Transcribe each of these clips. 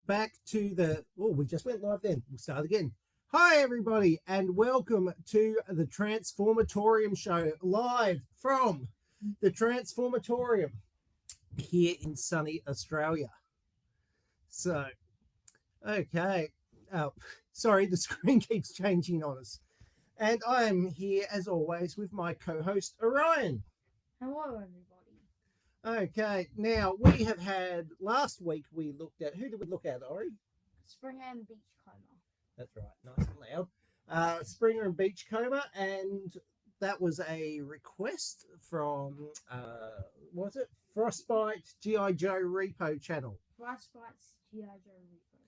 back to the... Oh, we just went live then. We'll start again. Hi, everybody, and welcome to the Transformatorium show, live from the Transformatorium here in sunny Australia. So, okay. Sorry, the screen keeps changing on us. And I am here, as always, with my co-host, Orion. Hello, everybody. Okay, now we have had... Last week we looked at... Who did we look at, Ori? Springer and Beachcomber. That's right, nice and loud. Springer and Beachcomber, and that was a request from, was it? Frostbite G.I. Joe Repo channel. Frostbite's G.I. Joe Repo.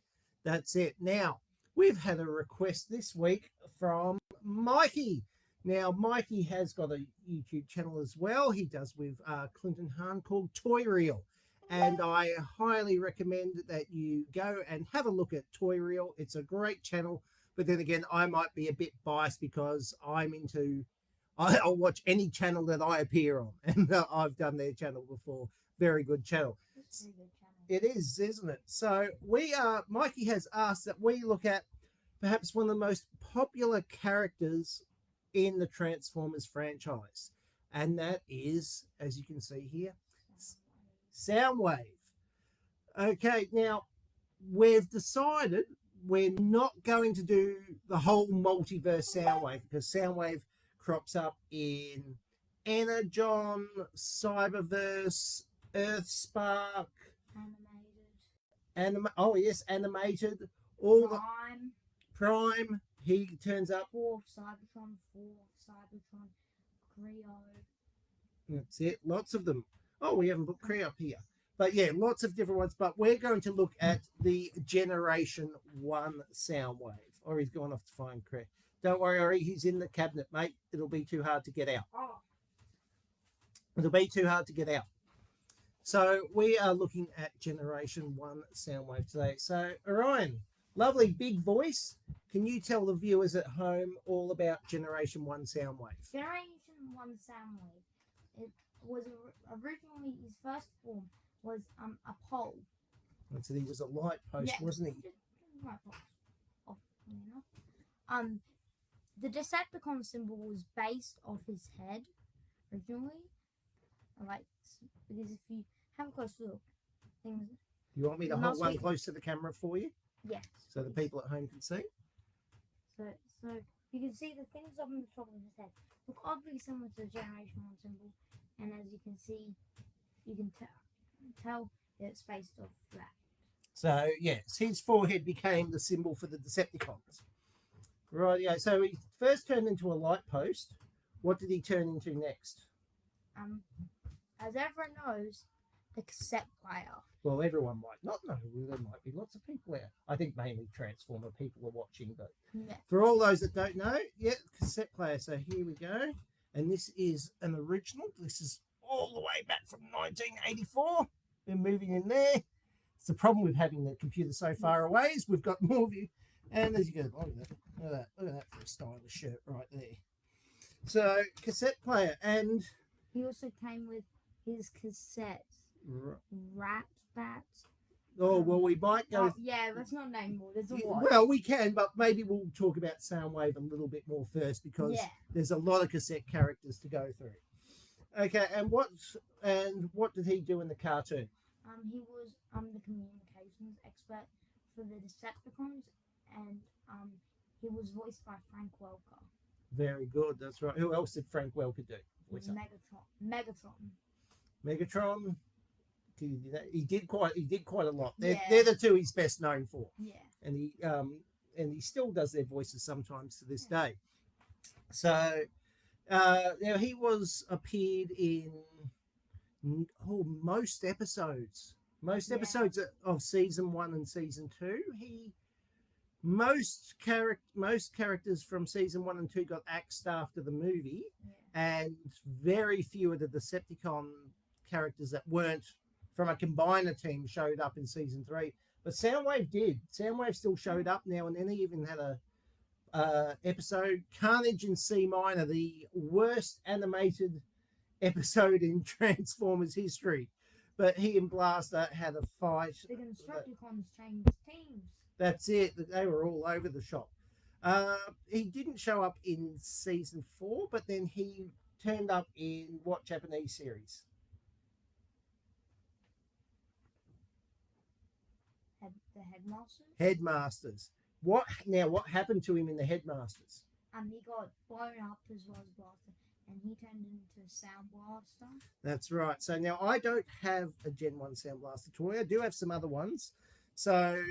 That's it. Now, we've had a request this week from Mikey. Now, Mikey has got a YouTube channel as well. He does with Clinton Hahn called Toy Reel. And I highly recommend that you go and have a look at Toy Reel. It's a great channel. But then again, I might be a bit biased because I'll watch any channel that I appear on. And I've done their channel before. Very good channel. It's a very good channel. It is, isn't it? So Mikey has asked that we look at perhaps one of the most popular characters in the Transformers franchise. And that is, as you can see here, Soundwave. Okay, now we've decided we're not going to do the whole multiverse Soundwave because Soundwave crops up in Energon, Cyberverse, Earthspark, animated, all Prime. Prime. He turns up. Fourth Cybertron, Creo. That's it. Lots of them. Oh, we haven't put Cree up here. But yeah, lots of different ones. But we're going to look at the Generation 1 Soundwave. Ori's gone off to find Cree. Don't worry, Ori, he's in the cabinet, mate. It'll be too hard to get out. Oh. It'll be too hard to get out. So we are looking at Generation 1 Soundwave today. So, Orion, lovely big voice. Can you tell the viewers at home all about Generation 1 Soundwave? Generation 1 Soundwave. It was originally, his first form was a pole. And so he was a light post, wasn't he? Light post. The Decepticon symbol was based off his head originally. Because if you have a close look, things. You want me to hold one close to the camera for you? Yes. So the people at home can see? So you can see the things up on the top of his head look oddly similar to the Generation 1 symbol, and as you can see, you can tell it's based off that. So, yes, his forehead became the symbol for the Decepticons. Right, yeah, so he first turned into a light post. What did he turn into next? As everyone knows, the cassette player. Well, everyone might not know. There might be lots of people there. I think mainly Transformer people are watching, but for all those that don't know, cassette player. So here we go. And this is an original. This is all the way back from 1984. We're moving in there. It's the problem with having the computer so far away is we've got more view. And as you go, look at that for a stylish shirt right there. So cassette player, and he also came with his cassettes. Rat bats. Oh, well, we might go. Let's not name more. There's a lot. Well, we can, but maybe we'll talk about Soundwave a little bit more first because there's a lot of cassette characters to go through. Okay, and what did he do in the cartoon? He was the communications expert for the Decepticons, and he was voiced by Frank Welker. Very good. That's right. Who else did Frank Welker do? Megatron. He did quite a lot. They're the two he's best known for. Yeah. And he still does their voices sometimes to this day. So he appeared in most episodes. Most episodes of season 1 and season 2. Most characters from season 1 and 2 got axed after the movie, and very few of the Decepticon characters that weren't from a combiner team showed up in season 3. But Soundwave did. Soundwave still showed up now and then. He even had a episode, Carnage in C Minor, the worst animated episode in Transformers history. but he and Blaster had a fight. The Constructicons changed teams. That's it. They were all over the shop. He didn't show up in season 4, but then he turned up in what Japanese series? The Headmasters. Headmasters. What happened to him in the Headmasters? He got blown up as well as Blaster, and he turned into Sound Blaster. That's right. So now I don't have a Gen 1 Sound Blaster toy. I do have some other ones. So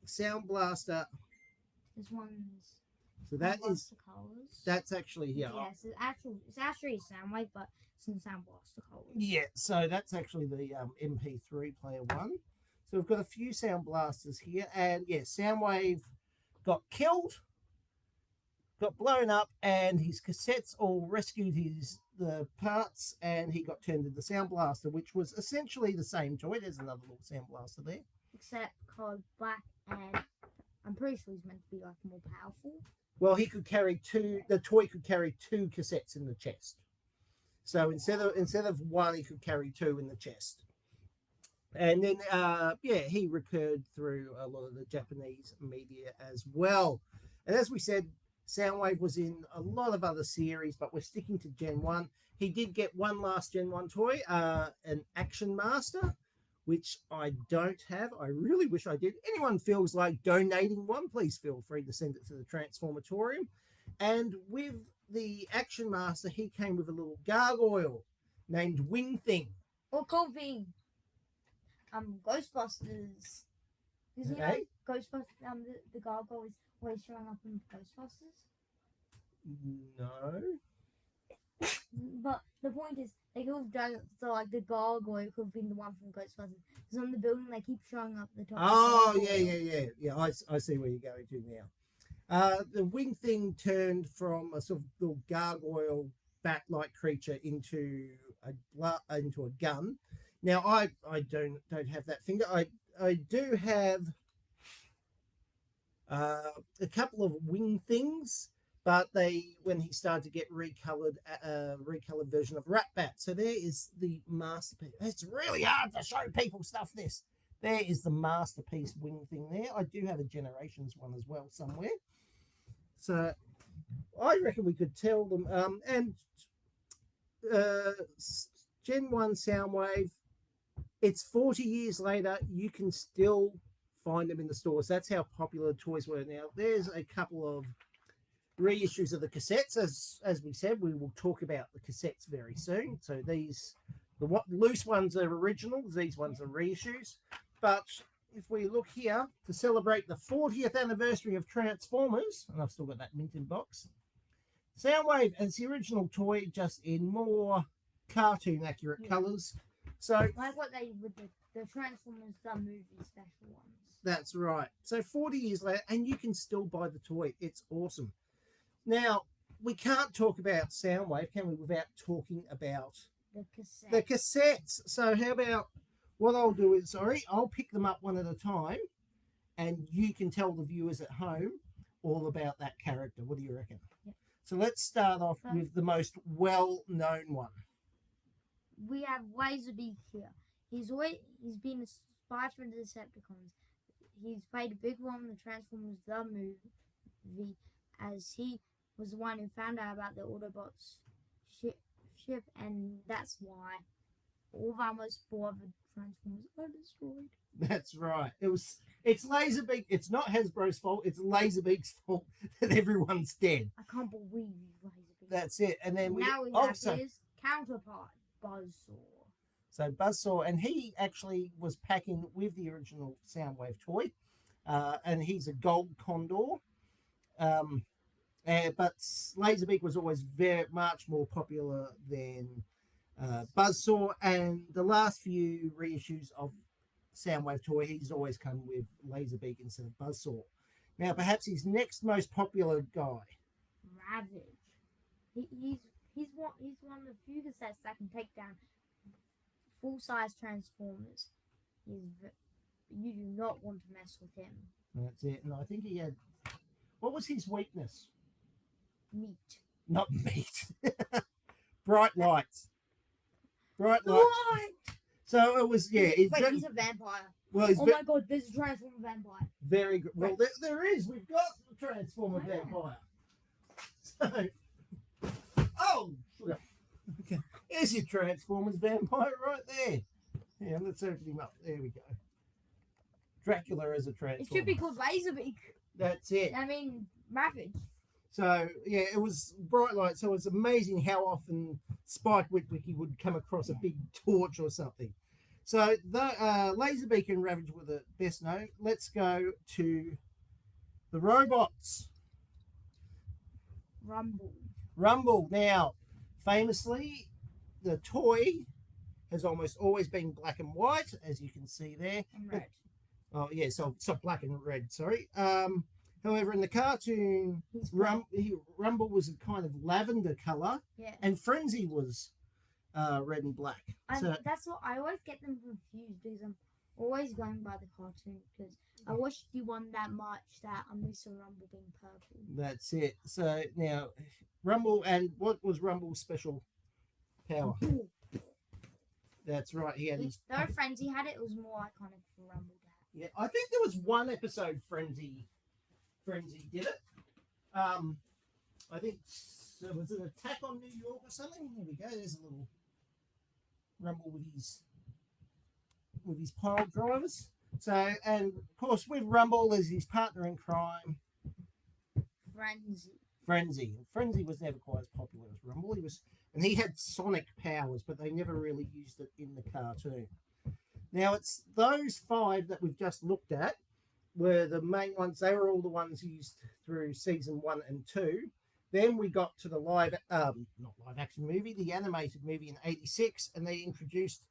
Sound Blaster. This one's. So that is. Colors. That's actually here. Yes, it's actually a Soundwave, but it's in Sound Blaster colors. Yeah. So that's actually the MP3 player one. So we've got a few Sound Blasters here, and yeah, Soundwave got killed, got blown up, and his cassettes all rescued the parts, and he got turned into Sound Blaster, which was essentially the same toy. There's another little Sound Blaster there. Except called black, and I'm pretty sure he's meant to be like more powerful. Well, he could carry two. The toy could carry 2 cassettes in the chest. So instead of one, he could carry 2 in the chest. And then, he recurred through a lot of the Japanese media as well. And as we said, Soundwave was in a lot of other series, but we're sticking to Gen 1. He did get one last Gen 1 toy, an Action Master, which I don't have. I really wish I did. Anyone feels like donating one, please feel free to send it to the Transformatorium. And with the Action Master, he came with a little gargoyle named Wing Thing. Or Cold Thing. Ghostbusters. Because you know, Ghostbusters, the gargoyle is always showing up in Ghostbusters. No. But the point is, they could have done it so like the gargoyle could have been the one from Ghostbusters. Because on the building, they keep showing up the top. Oh, yeah. I see where you're going to now. The Wing Thing turned from a sort of little gargoyle bat-like creature into a gun. Now I don't have that finger. I do have a couple of Wing Things, but when he started to get recolored version of Rat Bat. So there is the masterpiece. It's really hard to show people stuff. There is the masterpiece Wing Thing there. I do have a Generations one as well somewhere. So I reckon we could tell them. Gen 1 Soundwave. It's 40 years later. You can still find them in the stores. That's how popular toys were. Now, there's a couple of reissues of the cassettes. As we said, we will talk about the cassettes very soon. So the loose ones are originals. These ones are reissues. But if we look here, to celebrate the 40th anniversary of Transformers, and I've still got that mint in box, Soundwave as the original toy, just in more cartoon accurate colours. So like what they with the Transformers the movie special ones. That's right. So 40 years later, and you can still buy the toy. It's awesome. Now, we can't talk about Soundwave, can we, without talking about the cassettes. So how about, what I'll do is, I'll pick them up one at a time, and you can tell the viewers at home all about that character. What do you reckon? Yep. So let's start off with the most well-known one. We have Laserbeak here. He's been a spy for the Decepticons. He's played a big role in the Transformers the movie, as he was the one who found out about the Autobots ship, and that's why all of our most beloved Transformers are destroyed. That's right. It's Laserbeak. It's not Hasbro's fault. It's Laserbeak's fault that everyone's dead. I can't believe Laserbeak. That's it. And then we have his counterpart, Buzzsaw. So Buzzsaw, and he actually was packing with the original Soundwave toy, and he's a gold condor. But Laserbeak was always very much more popular than Buzzsaw, and the last few reissues of Soundwave toy, he's always come with Laserbeak instead of Buzzsaw. Now, perhaps his next most popular guy, Ravage. He's one of the few cassettes that can take down full-size Transformers. You do not want to mess with him. That's it. And I think he had, what was his weakness? Meat. Not meat. Bright lights. Bright lights. So it was, yeah. Wait, he's a vampire. Well, he's Oh my god, there's a Transformer vampire. very good. Well, Right. there is. We've got the Transformer vampire. So, oh, okay. There's your Transformers vampire right there. Yeah, let's open him up. There we go. Dracula is a Transformer. It should be called Laserbeak. That's it. I mean, Ravage. So, yeah, it was bright light. So it's amazing how often Spike Witwicky would come across a big torch or something. So the Laserbeak and Ravage were the best known. Let's go to the robots. Rumble. Now, famously, the toy has almost always been black and white, as you can see there. And red. Oh, yeah, so black and red, sorry. However, in the cartoon, Rumble was a kind of lavender colour, Yeah. and Frenzy was red and black. So That's what I always get them confused because I'm always going by the cartoon because I watched the one that much that I'm used to Rumble being purple. that's it. So now, Rumble, and what was Rumble's special power? That's right. He had his. Though Frenzy had it, it was more iconic for Rumble to have. Yeah, I think there was one episode Frenzy did it. I think it was an attack on New York or something. There we go. There's a little Rumble with his pile drivers. So, and of course with Rumble as his partner in crime, Frenzy. Frenzy was never quite as popular as Rumble. He had sonic powers, but they never really used it in the cartoon. Now it's those 5 that we've just looked at were the main ones. They were all the ones used through season 1 and 2. Then we got to the not live action movie, the animated movie in '86, and they introduced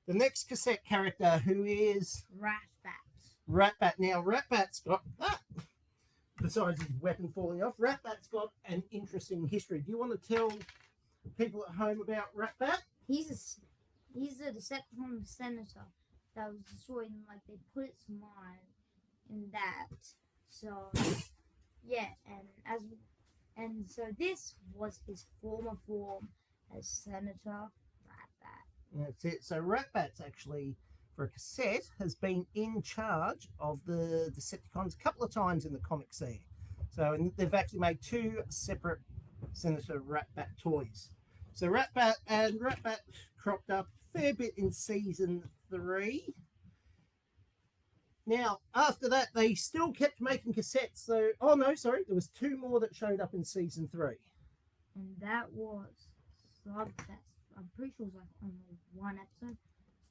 the next cassette character, who is Ratbat. Now Ratbat's got besides his weapon falling off, Ratbat's got an interesting history. Do you want to tell people at home about Ratbat? He's a Decepticon senator that was destroyed, and like they put its mind in that. So yeah, and so this was his former form as Senator Ratbat. That's it. So Ratbat's actually, for a cassette, has been in charge of the Decepticons a couple of times in the comics there. So and they've actually made 2 separate Senator Ratbat toys. So Ratbat cropped up a fair bit in season 3. Now, after that, they still kept making cassettes. So, oh no, sorry, there was 2 more that showed up in season 3. And that was Slugfest. I'm pretty sure it was like only 1 episode.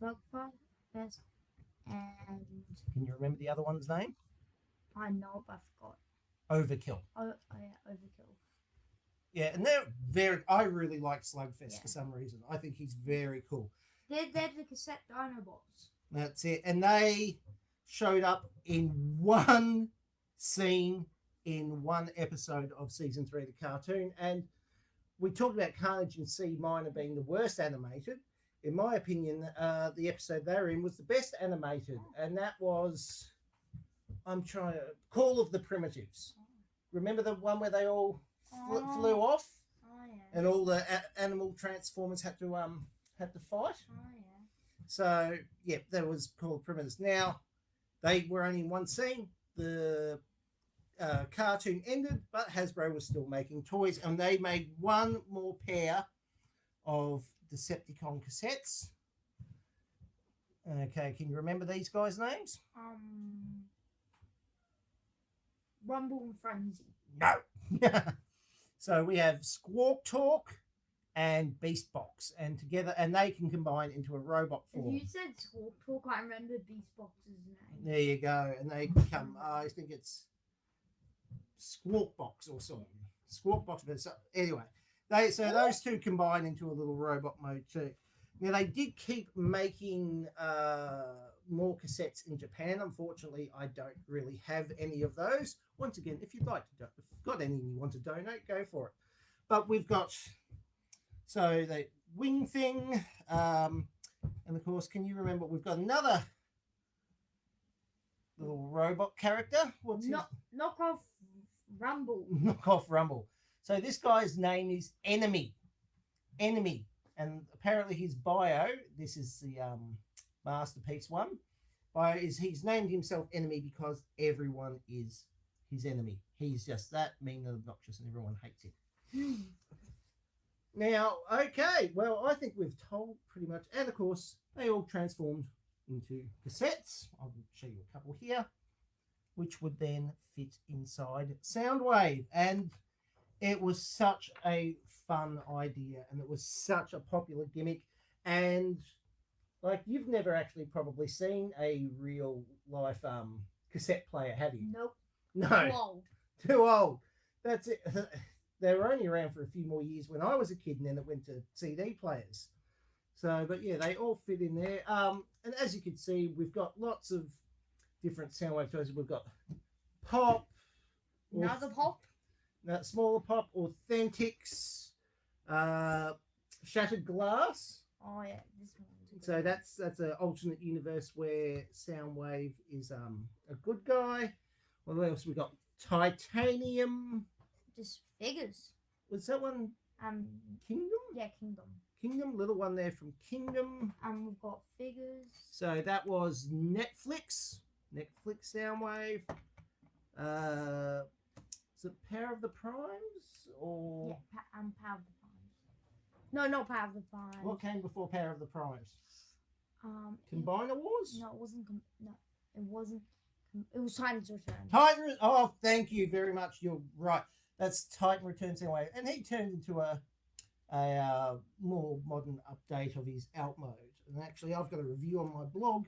Slugfest. And Can you remember the other one's name? I know, but I forgot. Overkill. Oh yeah, Overkill. Yeah, and I really like Slugfest for some reason. I think he's very cool. They're the cassette Dinobots. That's it. And they showed up in 1 scene in 1 episode of season 3 of the cartoon. And we talked about Carnage and C Minor being the worst animated. In my opinion, the episode they're in was the best animated, and that was Call of the Primitives. Remember the one where they all flew off, and all the animal transformers had to fight. So yeah, that was Call of the Primitives. Now they were only in 1 scene. The cartoon ended, but Hasbro was still making toys, and they made 1 more pair of Decepticon cassettes. Okay, can you remember these guys' names? Rumble and Frenzy. No. So we have Squawk Talk and Beast Box, and together, and they can combine into a robot form. If you said Squawk Talk, I remember Beast Box's name. There you go, and they become. I think it's Squawk Box or something. Squawk Box, but anyway, those 2 combine into a little robot mode too. Now they did keep making more cassettes in Japan. Unfortunately, I don't really have any of those. Once again, if you'd like to, if you've got any and you want to donate, go for it. But we've got the wing thing, and of course, can you remember? We've got another little robot character. Knockoff Rumble. Knockoff Rumble. So this guy's name is Enemy, and apparently his bio. This is the masterpiece one. He's named himself enemy because everyone is his enemy. He's just that mean and obnoxious, and everyone hates him. Now, okay, well, I think we've told pretty much, and of course, they all transformed into cassettes. I'll show you a couple here, which would then fit inside Soundwave. And it was such a fun idea, and it was such a popular gimmick. And like, you've never actually probably seen a real life cassette player, have you? Nope. No. Too old. Too old. That's it. They were only around for a few more years when I was a kid, and then it went to CD players. So, but yeah, they all fit in there. And as you can see, we've got lots of different Soundwave toys. We've got pop, Another pop. Smaller pop, authentics, shattered glass. Oh yeah, this one. So that's an alternate universe where Soundwave is a good guy. What else we got? Titanium. Just figures. Was that one Kingdom? Yeah, Kingdom. Kingdom, little one there from Kingdom. We've got figures. So that was Netflix Soundwave. Is it Power of the Primes or? Yeah, Power of the Primes. No, not Power of the Primes. What came before Power of the Primes? Combiner Wars? No, it wasn't. No, it wasn't. It was Titan's Return. Titan. Oh, thank you very much. You're right. That's Titan Returns Soundwave, and he turned into a more modern update of his out mode. And actually, I've got a review on my blog.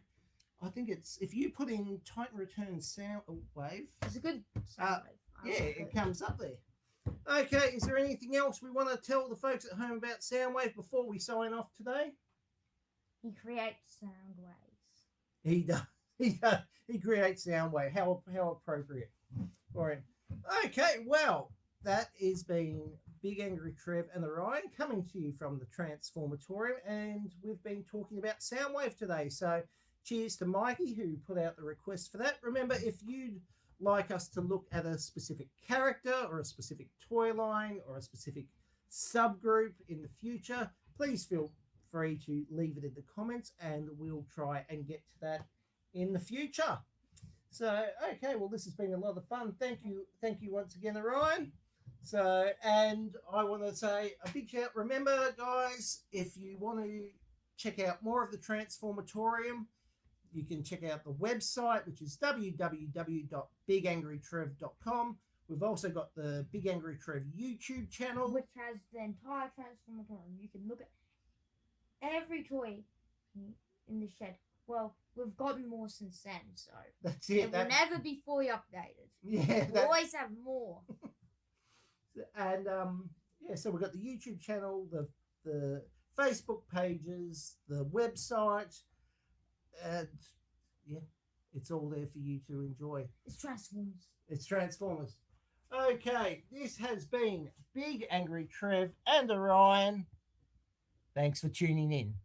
I think it's if you put in Titan Returns Soundwave. It's a good Soundwave. Yeah, it comes up there. Okay, is there anything else we want to tell the folks at home about Soundwave before we sign off today? He creates sound waves. He does. He does. He creates Soundwave. How appropriate for him. Okay, well, that has been Big Angry Trev and Orion coming to you from the Transformatorium, and we've been talking about Soundwave today. So cheers to Mikey who put out the request for that. Remember, if you'd like us to look at a specific character or a specific toy line or a specific subgroup in the future, please feel free to leave it in the comments and we'll try and get to that in the future. So, okay, well, this has been a lot of fun. Thank you once again, Orion. So, and I want to say a big shout. Remember, guys, if you want to check out more of the Transformatorium, you can check out the website, which is www.bigangrytrev.com. We've also got the Big Angry Trev YouTube channel, which has the entire Transformatorium. You can look at every toy in the shed. Well, we've gotten more since then, so that's it. It will never be fully updated. Yeah, we'll always have more. And yeah, so we've got the YouTube channel, the Facebook pages, the website, and yeah, it's all there for you to enjoy. It's Transformers. It's Transformers. Okay, this has been Big Angry Trev and Orion. Thanks for tuning in.